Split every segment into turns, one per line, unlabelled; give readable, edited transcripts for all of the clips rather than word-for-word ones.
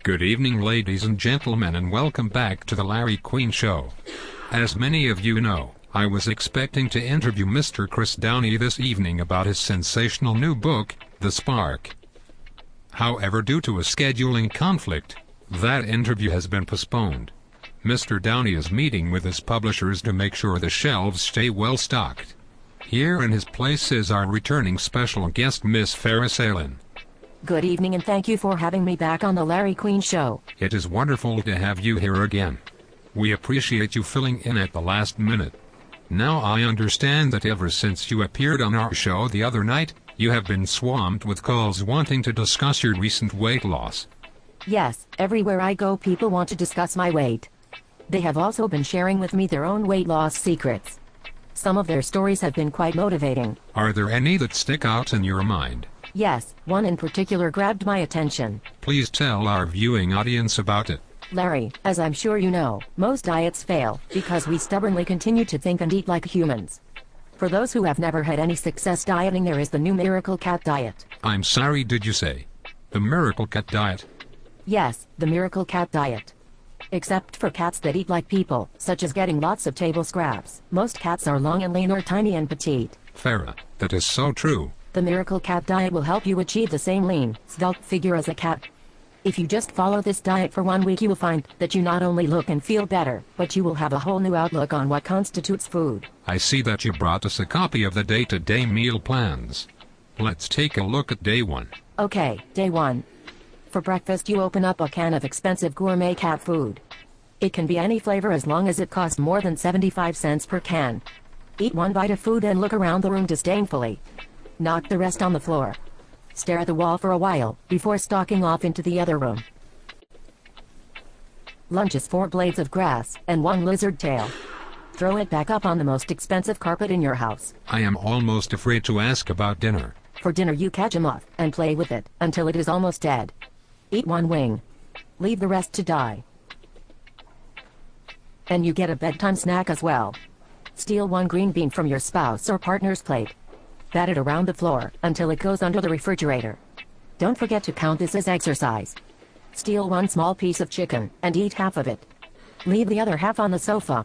Good evening, ladies and gentlemen, and welcome back to the Larry Queen Show. As many of you know, I was expecting to interview Mr. Chris Downey this evening about his sensational new book, The Spark. However, due to a scheduling conflict, that interview has been postponed. Mr. Downey is meeting with his publishers to make sure the shelves stay well stocked. Here in his place is our returning special guest, Miss Farrah Sailin.
Good evening, and thank you for having me back on the Larry Queen Show.
It is wonderful to have you here again. We appreciate you filling in at the last minute. Now I understand that ever since you appeared on our show the other night, you have been swamped with calls wanting to discuss your recent weight loss.
Yes, everywhere I go people want to discuss my weight. They have also been sharing with me their own weight loss secrets. Some of their stories have been quite motivating.
Are there any that stick out in your mind?
Yes, one in particular grabbed my attention.
Please tell our viewing audience about it.
Larry, as I'm sure you know, most diets fail because we stubbornly continue to think and eat like humans. For those who have never had any success dieting, there is the new Miracle Cat Diet.
I'm sorry, did you say the Miracle Cat Diet?
Yes, the Miracle Cat Diet. Except for cats that eat like people, such as getting lots of table scraps. Most cats are long and lean or tiny and petite.
Farrah, that is so true.
The Miracle Cat Diet will help you achieve the same lean, svelte figure as a cat. If you just follow this diet for 1 week, you will find that you not only look and feel better, but you will have a whole new outlook on what constitutes food.
I see that you brought us a copy of the day-to-day meal plans. Let's take a look at day 1.
Okay, day 1. For breakfast, you open up a can of expensive gourmet cat food. It can be any flavor as long as it costs more than 75 cents per can. Eat 1 bite of food and look around the room disdainfully. Knock the rest on the floor. Stare at the wall for a while, before stalking off into the other room. Lunch is 4 blades of grass, and 1 lizard tail. Throw it back up on the most expensive carpet in your house.
I am almost afraid to ask about dinner.
For dinner you catch a moth, and play with it, until it is almost dead. Eat 1 wing. Leave the rest to die. And you get a bedtime snack as well. Steal 1 green bean from your spouse or partner's plate. Bat it around the floor, until it goes under the refrigerator. Don't forget to count this as exercise. Steal 1 small piece of chicken, and eat half of it. Leave the other half on the sofa.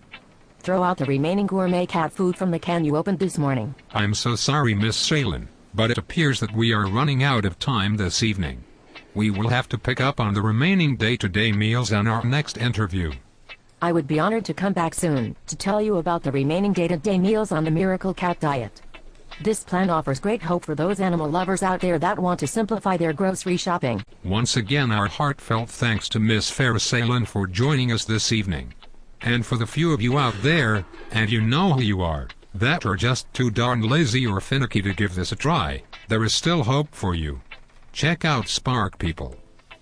Throw out the remaining gourmet cat food from the can you opened this morning.
I'm so sorry, Miss Sailin, but it appears that we are running out of time this evening. We will have to pick up on the remaining day-to-day meals on our next interview.
I would be honored to come back soon, to tell you about the remaining day-to-day meals on the Miracle Cat Diet. This plan offers great hope for those animal lovers out there that want to simplify their grocery shopping.
Once again, our heartfelt thanks to Miss Farrah Sailin for joining us this evening. And for the few of you out there, and you know who you are, that are just too darn lazy or finicky to give this a try, there is still hope for you. Check out Spark People.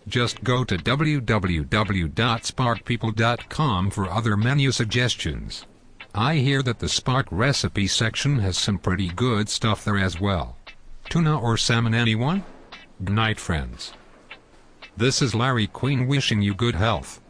Just go to www.sparkpeople.com for other menu suggestions. I hear that the Spark recipe section has some pretty good stuff there as well. Tuna or salmon, anyone? Good night, friends. This is Larry Queen wishing you good health.